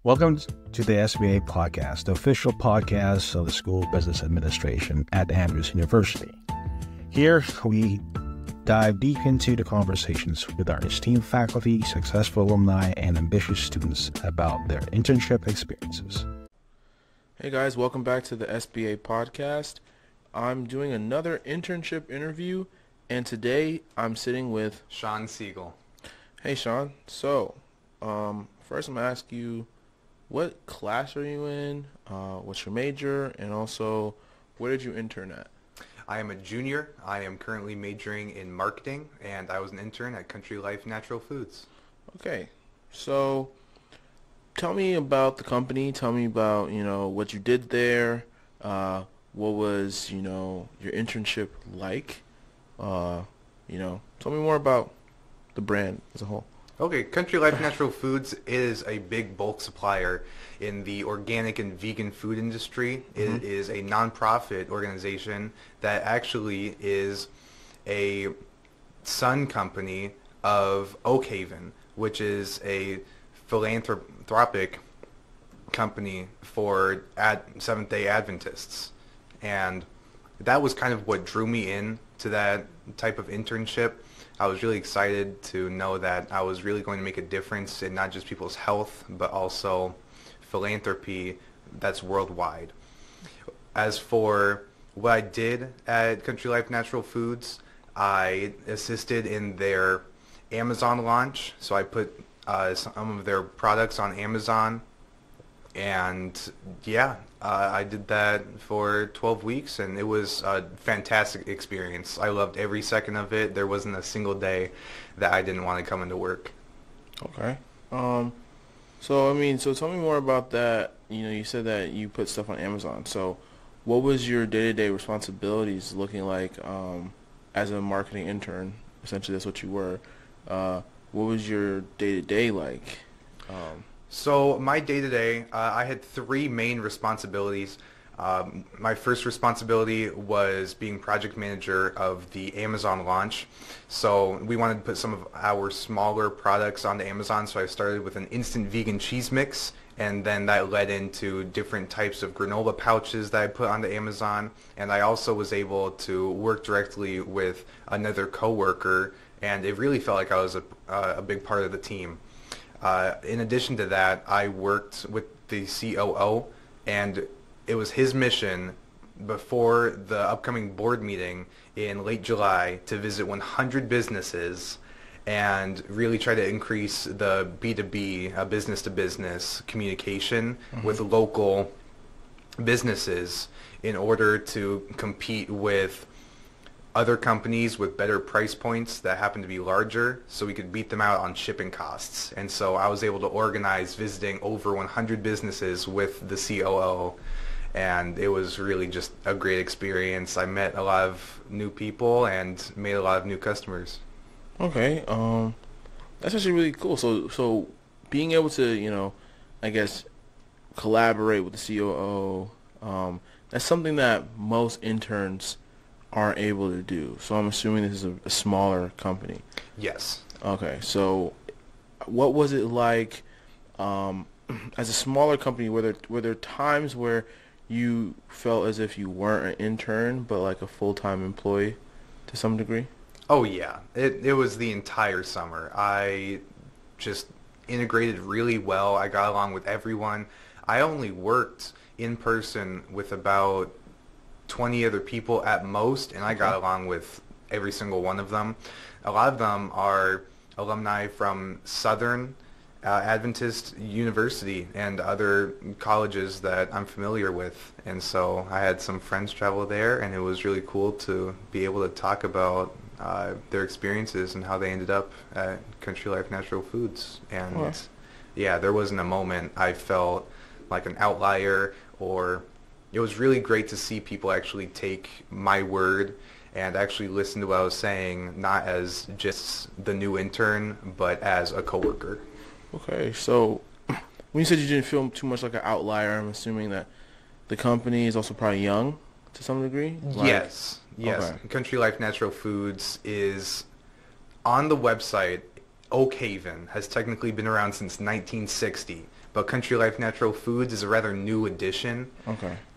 Welcome to the SBA podcast, the official podcast of the School of Business Administration at Andrews University. Here, we dive deep into the conversations with our esteemed faculty, successful alumni, and ambitious students about their internship experiences. Hey guys, welcome back to the SBA podcast. I'm doing another internship interview, and today I'm sitting with Sean Seigal. Hey Sean, so first I'm going to ask you, what class are you in, what's your major, and also where did you intern at? I am a junior. I am currently majoring in marketing, and I was an intern at Country Life Natural Foods. Okay, so tell me about the company. Tell me about, what you did there. What was, your internship like? Tell me more about the brand as a whole. Okay, Country Life Natural Foods is a big bulk supplier in the organic and vegan food industry. Mm-hmm. It is a nonprofit organization that actually is a son company of Oak Haven, which is a philanthropic company for Seventh-day Adventists. And that was kind of what drew me in to that type of internship. I was really excited to know that I was really going to make a difference in not just people's health, but also philanthropy that's worldwide. As for what I did at Country Life Natural Foods, I assisted in their Amazon launch. So I put some of their products on Amazon. And I did that for 12 weeks, and it was a fantastic experience. I loved every second of it. There wasn't a single day that I didn't want to come into work. Okay. So tell me more about that. You said that you put stuff on Amazon. So what was your day-to-day responsibilities looking like as a marketing intern? Essentially, that's what you were. What was your day-to-day like? So my day-to-day, I had three main responsibilities. My first responsibility was being project manager of the Amazon launch. So we wanted to put some of our smaller products onto Amazon, so I started with an instant vegan cheese mix, and then that led into different types of granola pouches that I put onto Amazon. And I also was able to work directly with another coworker, and it really felt like I was a big part of the team. In addition to that, I worked with the COO, and it was his mission before the upcoming board meeting in late July to visit 100 businesses and really try to increase the B2B, business-to-business communication with local businesses in order to compete with other companies with better price points that happen to be larger, so we could beat them out on shipping costs. And so I was able to organize visiting over 100 businesses with the COO, and it was really just a great experience. I met a lot of new people and made a lot of new customers. Okay, that's actually really cool. So being able to, collaborate with the COO, that's something that most interns aren't able to do. So I'm assuming this is a smaller company. Yes. Okay, so what was it like as a smaller company? Were there times where you felt as if you weren't an intern but like a full-time employee to some degree? Oh yeah, it was the entire summer. I just integrated really well. I got along with everyone. I only worked in person with about 20 other people at most, and I got along with every single one of them. A lot of them are alumni from Southern Adventist University and other colleges that I'm familiar with, and so I had some friends travel there, and it was really cool to be able to talk about their experiences and how they ended up at Country Life Natural Foods. And there wasn't a moment I felt like an outlier, or it was really great to see people actually take my word and actually listen to what I was saying, not as just the new intern, but as a coworker. Okay, so when you said you didn't feel too much like an outlier, I'm assuming that the company is also probably young to some degree? Yes. Okay. Country Life Natural Foods is on the website. Oak Haven has technically been around since 1960, but Country Life Natural Foods is a rather new addition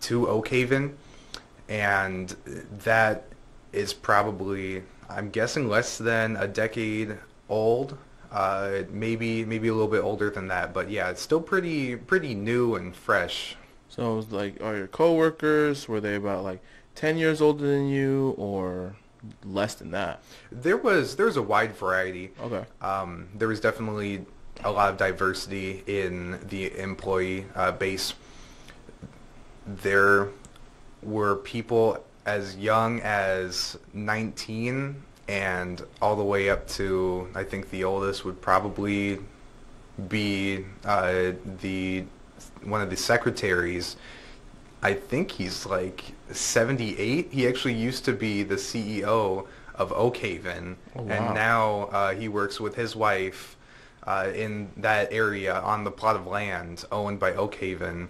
to Oak Haven, and that is probably, I'm guessing, less than a decade old. Maybe a little bit older than that, but yeah, it's still pretty new and fresh. So it was like, are your coworkers, were they about like 10 years older than you or less than that? There was a wide variety. Okay. There was definitely a lot of diversity in the employee base. There were people as young as 19 and all the way up to, I think the oldest would probably be one of the secretaries. I think he's like 78. He actually used to be the CEO of Oak Haven, and now he works with his wife in that area on the plot of land owned by Oak Haven.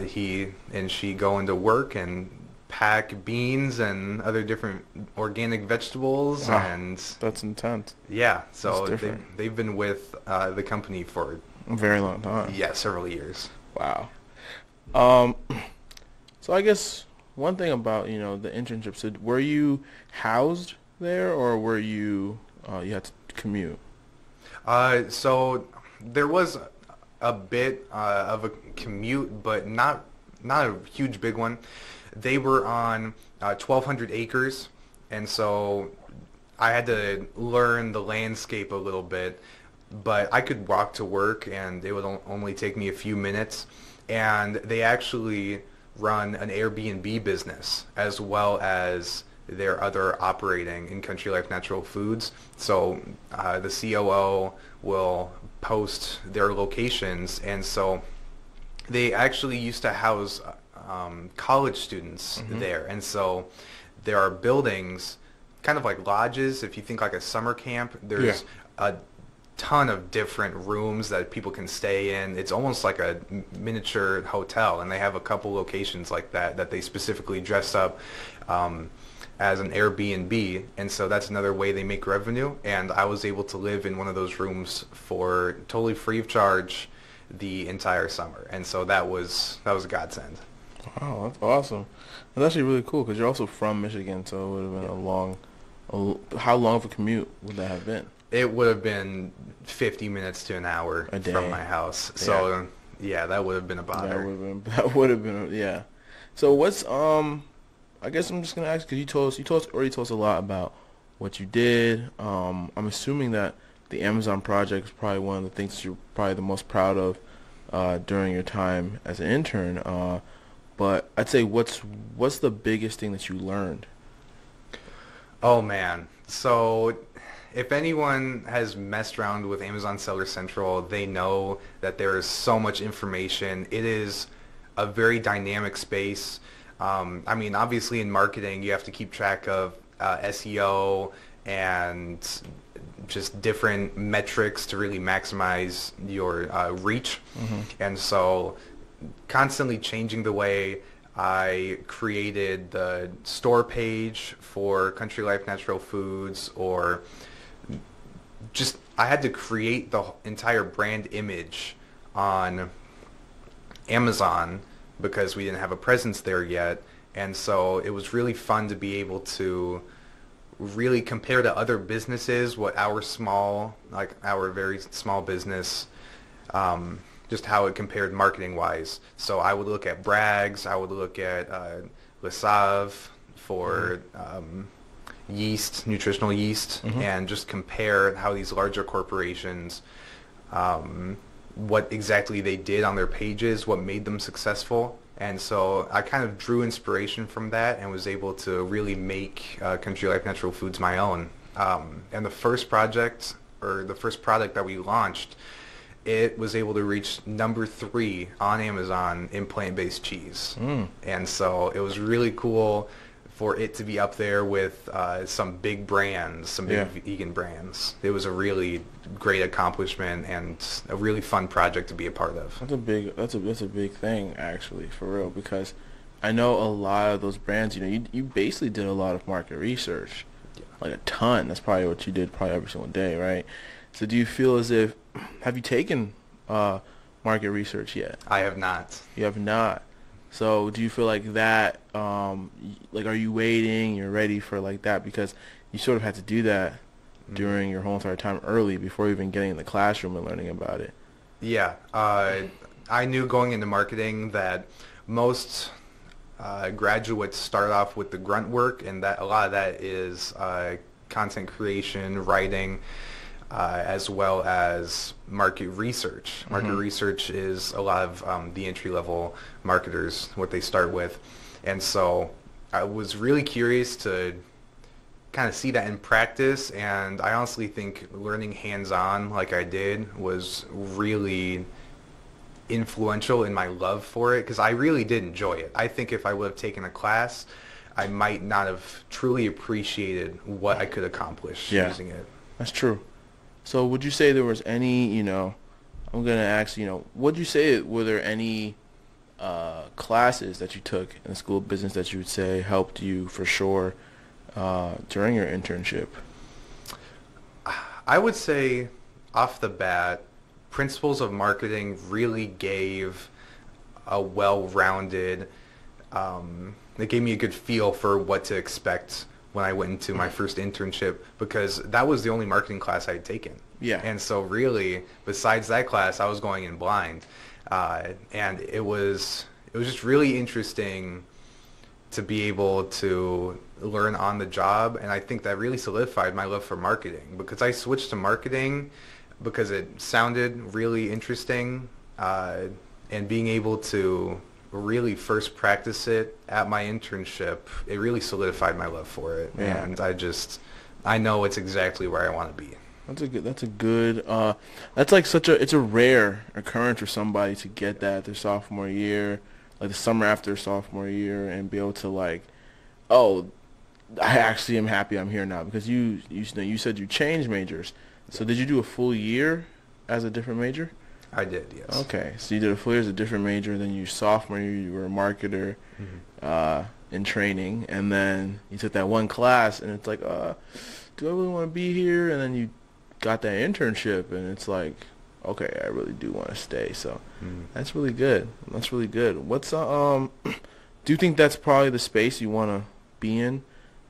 He and she go into work and pack beans and other different organic vegetables. And that's intense. Yeah, so they've been with the company for a very long time. Yeah, several years. Wow. So I guess one thing about, the internship, so were you housed there or were you had to commute? So there was a bit of a commute, but not a huge big one. They were on 1,200 acres, and so I had to learn the landscape a little bit, but I could walk to work, and it would only take me a few minutes. And they actually run an Airbnb business as well as their other operating in Country Life Natural Foods. So the COO will post their locations, and so they actually used to house college students there. And so there are buildings, kind of like lodges. If you think like a summer camp, there's a ton of different rooms that people can stay in. It's almost like a miniature hotel, and they have a couple locations like that they specifically dress up as an Airbnb, and so that's another way they make revenue. And I was able to live in one of those rooms for totally free of charge the entire summer, and so that was a godsend. Wow, that's awesome. That's actually really cool because you're also from Michigan, so it would have been how long of a commute would that have been? It would have been 50 minutes to an hour from my house. So yeah, that would have been a bother. That would have been yeah. So what's I guess I'm just gonna ask because you already told us a lot about what you did. I'm assuming that the Amazon project is probably one of the things that you're probably the most proud of during your time as an intern. But I'd say what's the biggest thing that you learned? Oh man, so if anyone has messed around with Amazon Seller Central, they know that there is so much information. It is a very dynamic space. I mean, obviously in marketing, you have to keep track of SEO and just different metrics to really maximize your reach. And so constantly changing the way I created the store page for Country Life Natural Foods, or just I had to create the entire brand image on Amazon because we didn't have a presence there yet. And so it was really fun to be able to really compare to other businesses what our very small business, just how it compared marketing wise. So I would look at Bragg's, I would look at Le Save for yeast, nutritional yeast, and just compare how these larger corporations, what exactly they did on their pages, what made them successful. And so I kind of drew inspiration from that and was able to really make Country Life Natural Foods my own. And the first product that we launched, it was able to reach number 3 on Amazon in plant-based cheese. And so it was really cool for it to be up there with some big brands, some big vegan brands. It was a really great accomplishment and a really fun project to be a part of. That's a big thing actually, for real, because I know a lot of those brands, you basically did a lot of market research. Like a ton. That's probably what you did probably every single day, right? So do you feel as if, have you taken market research yet? I have not. You have not. So do you feel like that, like are you waiting, you're ready for like that? Because you sort of had to do that during your whole entire time early before even getting in the classroom and learning about it. Yeah. I knew going into marketing that most graduates start off with the grunt work, and that a lot of that is content creation, writing, as well as market research. Market research is a lot of the entry-level marketers, what they start with. And so I was really curious to kind of see that in practice, and I honestly think learning hands-on like I did was really influential in my love for it, because I really did enjoy it. I think if I would have taken a class, I might not have truly appreciated what I could accomplish using it. That's true. So would you say there was any, I'm going to ask, would you say, were there any classes that you took in the School of Business that you would say helped you for sure during your internship? I would say off the bat, Principles of Marketing really gave a well-rounded, it gave me a good feel for what to expect when I went into my first internship, because that was the only marketing class I had taken. Yeah. And so really, besides that class, I was going in blind. And it was just really interesting to be able to learn on the job, and I think that really solidified my love for marketing, because I switched to marketing because it sounded really interesting, and being able to really first practice it at my internship, it really solidified my love for it. Yeah. And I know it's exactly where I want to be. That's like it's a rare occurrence for somebody to get that their sophomore year, like the summer after sophomore year, and be able to like, oh, I actually am happy I'm here now. Because you said you changed majors. So did you do a full year as a different major? I did, yes. Okay, so you did a full year as a different major, then your sophomore year you were a marketer in training, and then you took that one class, and it's like, do I really want to be here? And then you got that internship, and it's like, okay, I really do want to stay. So that's really good. That's really good. What's do you think that's probably the space you want to be in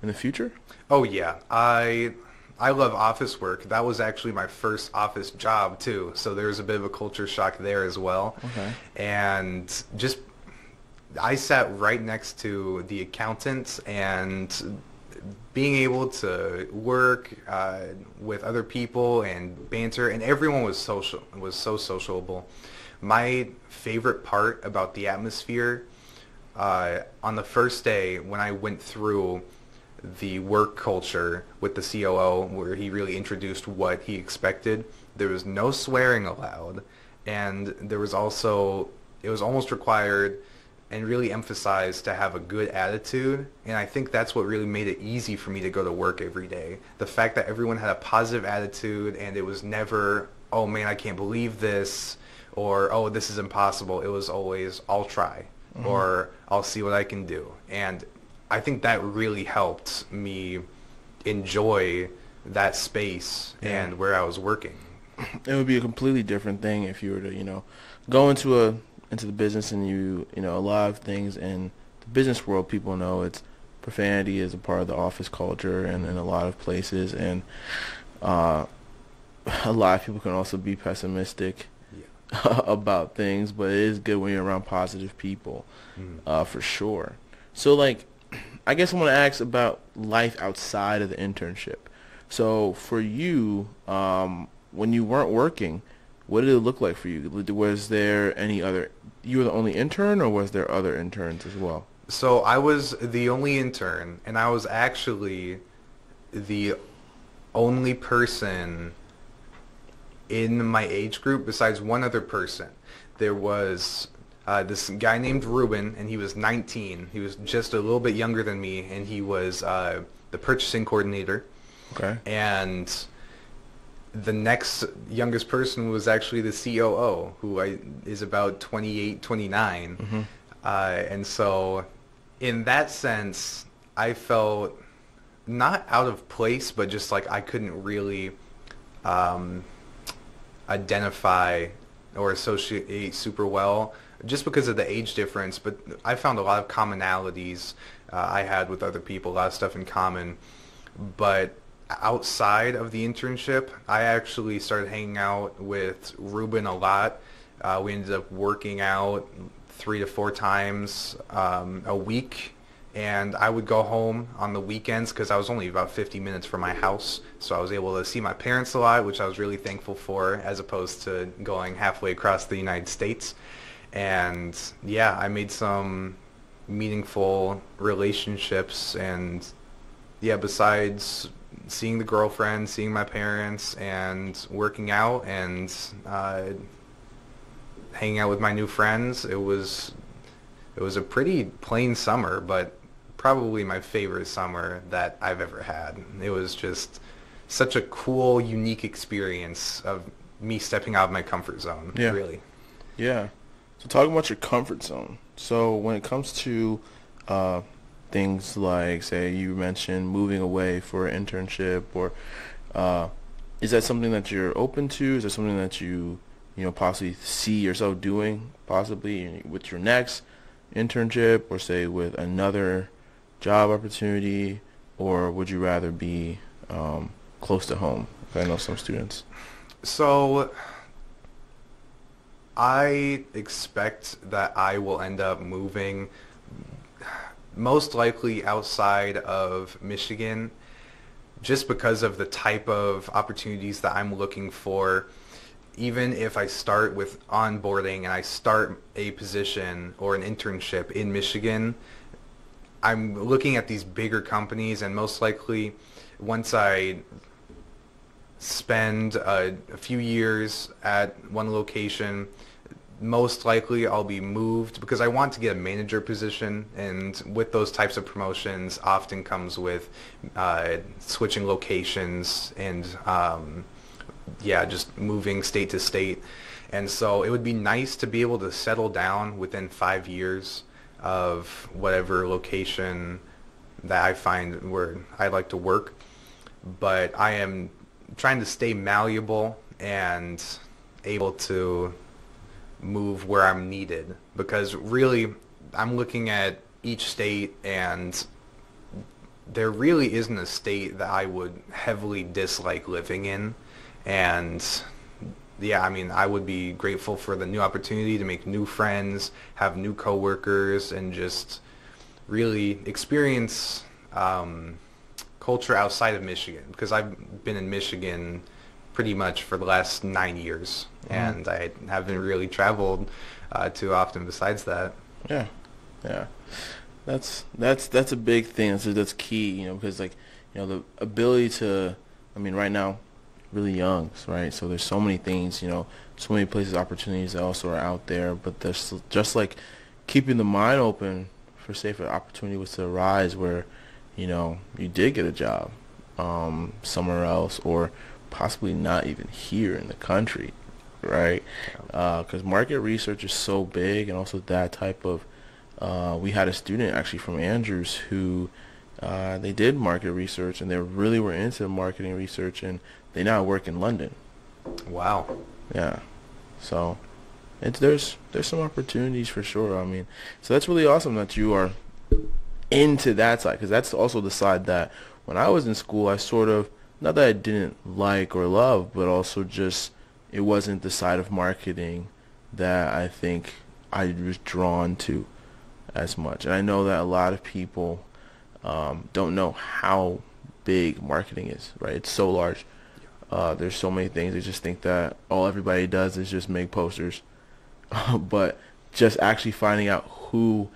the future? Oh yeah, I love office work. That was actually my first office job too, so there was a bit of a culture shock there as well. Okay. And just I sat right next to the accountants, and being able to work with other people and banter, and everyone was so sociable. My favorite part about the atmosphere on the first day when I went through the work culture with the COO, where he really introduced what he expected, there was no swearing allowed, and there was also, it was almost required and really emphasized to have a good attitude, and I think that's what really made it easy for me to go to work every day. The fact that everyone had a positive attitude, and it was never, oh man, I can't believe this, or oh, this is impossible. It was always, I'll try, or I'll see what I can do. And I think that really helped me enjoy that space and where I was working. It would be a completely different thing if you were to, go into the business, and a lot of things in the business world, people know it's profanity is a part of the office culture, and in a lot of places, and a lot of people can also be pessimistic about things, but it is good when you're around positive people, for sure. So like, I guess I want to ask about life outside of the internship. So for you, when you weren't working, what did it look like for you? Was there any other, you were the only intern, or was there other interns as well? So I was the only intern, and I was actually the only person in my age group besides one other person. There was this guy named Ruben, and he was 19. He was just a little bit younger than me, and he was the purchasing coordinator. Okay. And the next youngest person was actually the COO, who is about 28, 29. And so in that sense, I felt not out of place, but just like I couldn't really identify or associate super well just because of the age difference, but I found a lot of commonalities I had with other people, a lot of stuff in common. But outside of the internship, I actually started hanging out with Ruben a lot. We ended up working out 3 to 4 times a week, and I would go home on the weekends because I was only about 50 minutes from my house, so I was able to see my parents a lot, which I was really thankful for, as opposed to going halfway across the United States. And yeah, I made some meaningful relationships, and yeah, besides seeing the girlfriend, seeing my parents, and working out, and hanging out with my new friends, it was a pretty plain summer, but probably my favorite summer that I've ever had. It was just such a cool, unique experience of me stepping out of my comfort zone, Yeah. really. Yeah. So talking about your comfort zone. So when it comes to things like, say, you mentioned moving away for an internship, or is that something that you're open to? Is that something that you possibly see yourself doing, possibly with your next internship, or say with another job opportunity, or would you rather be close to home? I know some students. So I expect that I will end up moving most likely outside of Michigan, just because of the type of opportunities that I'm looking for. Even if I start with onboarding and I start a position or an internship in Michigan, I'm looking at these bigger companies, and most likely once I spend a few years at one location, most likely I'll be moved, because I want to get a manager position, and with those types of promotions often comes with switching locations and just moving state to state. And so it would be nice to be able to settle down within 5 years of whatever location that I find where I like to work. But I am trying to stay malleable and able to move where I'm needed, because really I'm looking at each state, and there really isn't a state that I would heavily dislike living in. And yeah, I mean, I would be grateful for the new opportunity to make new friends, have new coworkers, and just really experience culture outside of Michigan, because I've been in Michigan pretty much for the last 9 years, and I haven't really traveled too often besides that. Yeah, yeah, that's a big thing. That's key, because the ability to, I mean, right now, really young, right? So there's so many things, so many places, opportunities that also are out there. But there's just like keeping the mind open for, say, if an opportunity was to arise where, you did get a job somewhere else, or possibly not even here in the country, right? Because market research is so big, and also that type of, we had a student actually from Andrews who they did market research, and they really were into marketing research, and they now work in London. Wow. Yeah. So there's some opportunities for sure. I mean, so that's really awesome that you are into that side, because that's also the side that when I was in school, I sort of, not that I didn't like or love, but also just it wasn't the side of marketing that I think I was drawn to as much. And I know that a lot of people don't know how big marketing is, right? It's so large. There's so many things. They just think that all everybody does is just make posters. But just actually finding out who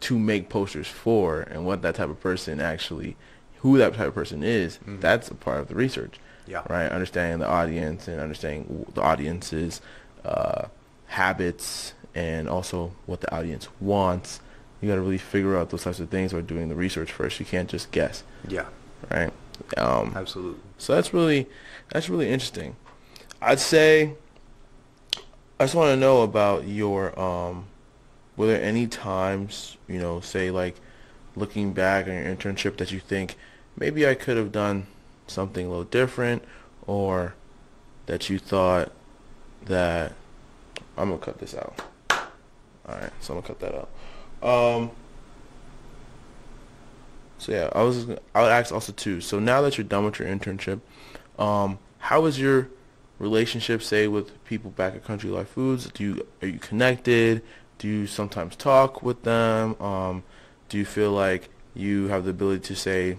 to make posters for, and what that type of person actually, who that type of person is, that's a part of the research. Yeah. Right? Understanding the audience, and understanding the audience's habits, and also what the audience wants. You got to really figure out those types of things by doing the research first. You can't just guess. Yeah. Right? Absolutely. So that's really interesting. I'd say, I just want to know about your, were there any times, say like looking back on your internship, that you think maybe I could have done something a little different, or that you thought that I'm gonna cut this out. All right, so I'm gonna cut that out. So yeah, I would ask also too. So now that you're done with your internship, how is your relationship, say, with people back at Country Life Foods? Are you connected? Do you sometimes talk with them? Do you feel like you have the ability to, say,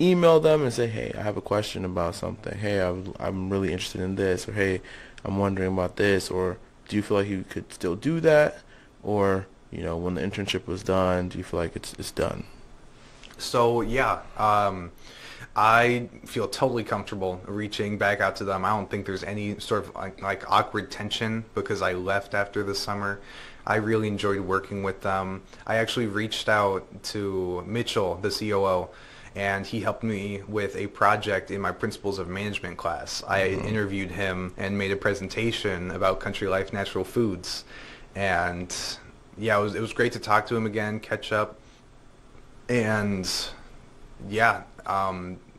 email them and say, hey, I have a question about something. Hey, I'm really interested in this, or hey, I'm wondering about this, or do you feel like you could still do that, or when the internship was done, do you feel like it's done? So yeah, I feel totally comfortable reaching back out to them. I don't think there's any sort of like awkward tension because I left after the summer. I really enjoyed working with them. I actually reached out to Mitchell, the COO, and he helped me with a project in my Principles of Management class. I interviewed him and made a presentation about Country Life Natural Foods. And yeah, it was great to talk to him again, catch up. And yeah,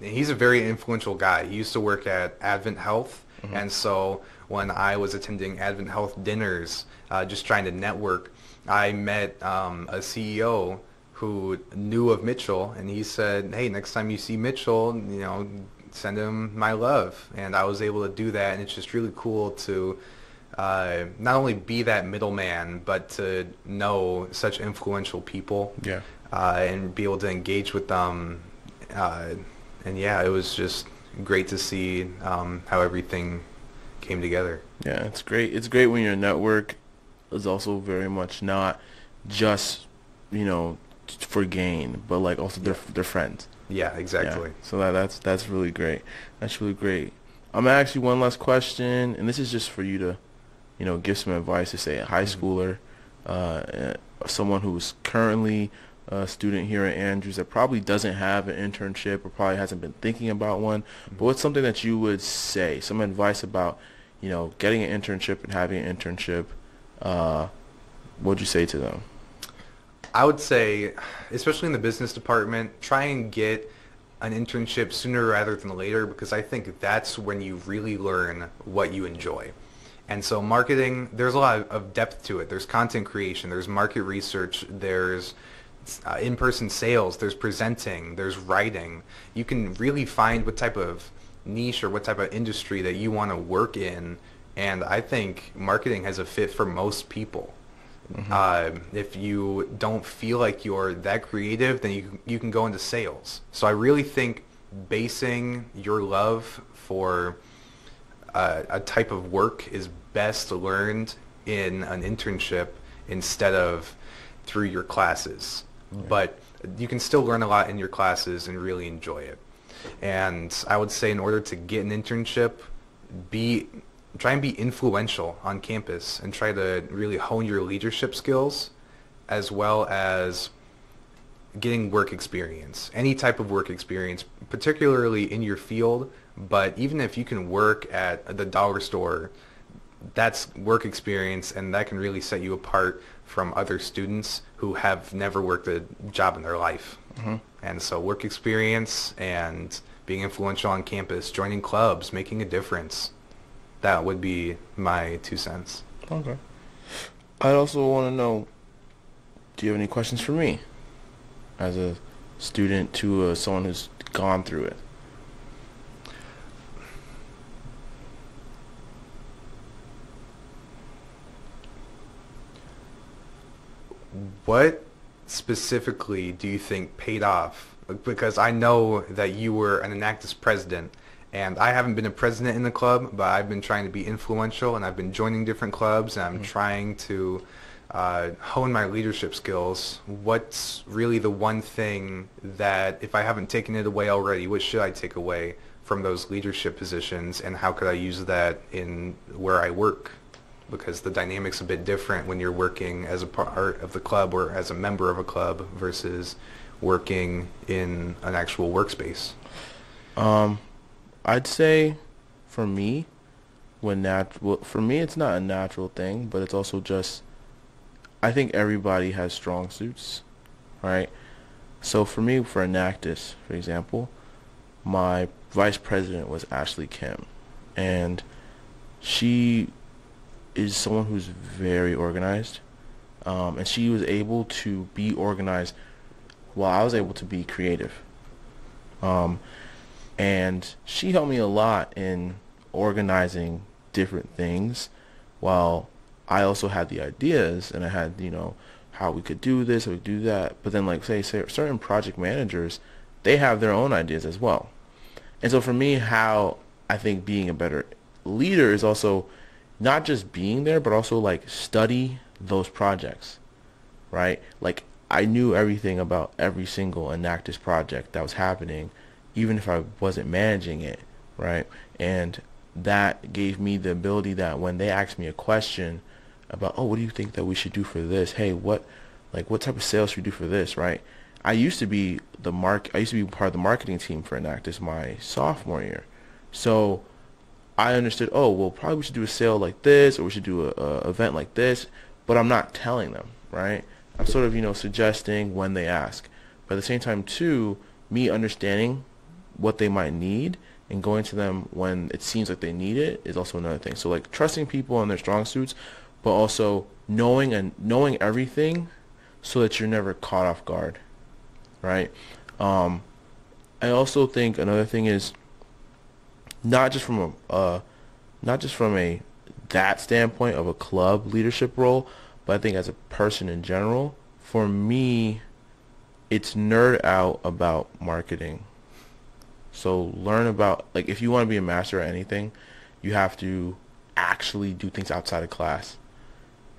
he's a very influential guy. He used to work at Advent Health. And so when I was attending Advent Health dinners, just trying to network, I met a CEO who knew of Mitchell, and he said, hey, next time you see Mitchell, send him my love. And I was able to do that, and it's just really cool to not only be that middleman, but to know such influential people. Yeah. And be able to engage with them. And yeah, it was just great to see how everything came together. Yeah, it's great. It's great when your network is also very much not just, for gain, but like also they're friends. Yeah, exactly. Yeah. So that's really great. That's really great. I'm gonna ask you one last question, and this is just for you to, give some advice to, say, a high schooler, someone who's currently a student here at Andrews that probably doesn't have an internship or probably hasn't been thinking about one. But what's something that you would say, some advice about, getting an internship and having an internship? What would you say to them? I would say, especially in the business department, try and get an internship sooner rather than later, because I think that's when you really learn what you enjoy. And so marketing, there's a lot of depth to it. There's content creation, there's market research, there's in-person sales, there's presenting, there's writing. You can really find what type of niche or what type of industry that you want to work in, and I think marketing has a fit for most people. If you don't feel like you're that creative, then you can go into sales. So I really think basing your love for a type of work is best learned in an internship instead of through your classes. But you can still learn a lot in your classes and really enjoy it. And I would say in order to get an internship, try and be influential on campus and try to really hone your leadership skills as well as getting work experience, any type of work experience, particularly in your field. But even if you can work at the dollar store, that's work experience, and that can really set you apart from other students who have never worked a job in their life. And so work experience and being influential on campus, joining clubs, making a difference. That would be my 2 cents. Okay. I also want to know, do you have any questions for me as a student to someone who's gone through it? What specifically do you think paid off? Because I know that you were an Enactus president, and I haven't been a president in the club, but I've been trying to be influential, and I've been joining different clubs, and I'm trying to hone my leadership skills. What's really the one thing that, if I haven't taken it away already, what should I take away from those leadership positions, and how could I use that in where I work? Because the dynamic's a bit different when you're working as a part of the club or as a member of a club versus working in an actual workspace. I'd say for me, for me it's not a natural thing, but it's also just, I think everybody has strong suits, right? So for me, for Enactus, for example, my vice president was Ashley Kim, and she is someone who's very organized, and she was able to be organized while I was able to be creative. And she helped me a lot in organizing different things while I also had the ideas, and I had, how we could do this, how we could do that. But then, like, say certain project managers, they have their own ideas as well. And so for me, how I think being a better leader is also not just being there, but also like study those projects, right? Like, I knew everything about every single Enactus project that was happening, even if I wasn't managing it, right? And that gave me the ability that when they asked me a question about, oh, what do you think that we should do for this? Hey, what type of sales should we do for this, right? I used to be part of the marketing team for Enactus my sophomore year. So I understood, oh, well, probably we should do a sale like this, or we should do a event like this, but I'm not telling them, right? I'm sort of, suggesting when they ask. But at the same time, too, me understanding what they might need and going to them when it seems like they need it is also another thing. So, like, trusting people in their strong suits, but also knowing everything so that you're never caught off guard, right? I also think another thing is not just from that standpoint of a club leadership role, but I think as a person in general, for me, it's nerd out about marketing. So learn about, like, if you want to be a master at anything, you have to actually do things outside of class,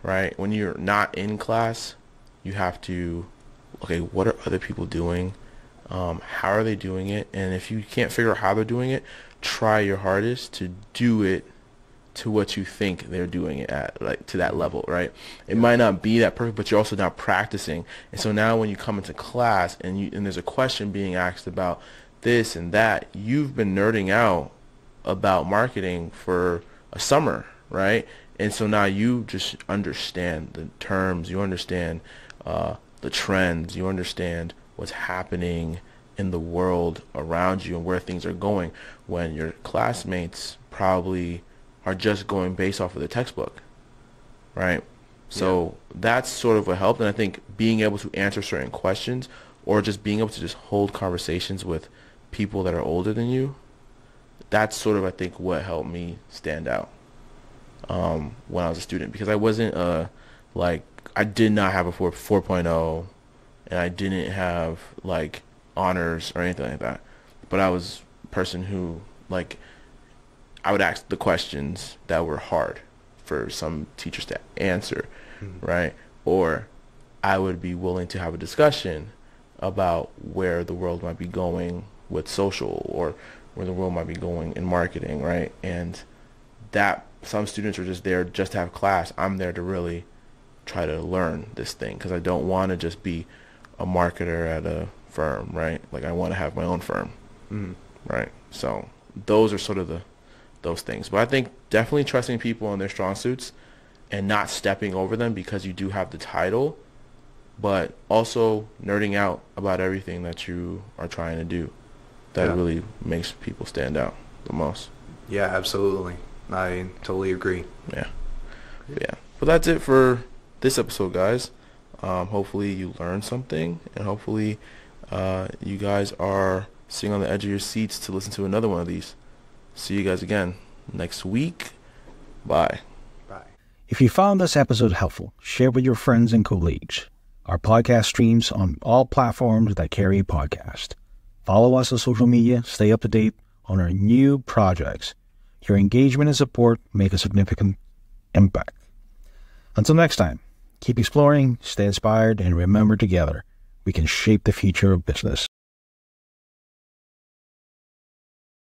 right? When you're not in class, you have to, okay, what are other people doing? How are they doing it? And if you can't figure out how they're doing it, try your hardest to do it to what you think they're doing it at, like, to that level, right? It might not be that perfect, but you're also not practicing. And so now when you come into class and there's a question being asked about this and that, you've been nerding out about marketing for a summer, right? And so now you just understand the terms, you understand the trends, you understand what's happening in the world around you and where things are going, when your classmates probably are just going based off of the textbook, right? So that's sort of what helped. And I think being able to answer certain questions, or just being able to just hold conversations with people that are older than you, that's sort of, I think, what helped me stand out when I was a student, because I wasn't I did not have a 4.0, and I didn't have like honors or anything like that, but I was a person who, like, I would ask the questions that were hard for some teachers to answer, right? Or I would be willing to have a discussion about where the world might be going with social, or where the world might be going in marketing, right? And that some students are just there just to have class. I'm there to really try to learn this thing, because I don't want to just be a marketer at a firm, right? Like, I want to have my own firm, right? So those are sort of those things. But I think definitely trusting people in their strong suits and not stepping over them because you do have the title, but also nerding out about everything that you are trying to do. That really makes people stand out the most. Yeah, absolutely. I totally agree. Yeah. But that's it for this episode, guys. Hopefully you learned something, and hopefully you guys are sitting on the edge of your seats to listen to another one of these. See you guys again next week. Bye. If you found this episode helpful, share with your friends and colleagues. Our podcast streams on all platforms that carry a podcast. Follow us on social media, stay up to date on our new projects. Your engagement and support make a significant impact. Until next time, keep exploring, stay inspired, and remember, together we can shape the future of business.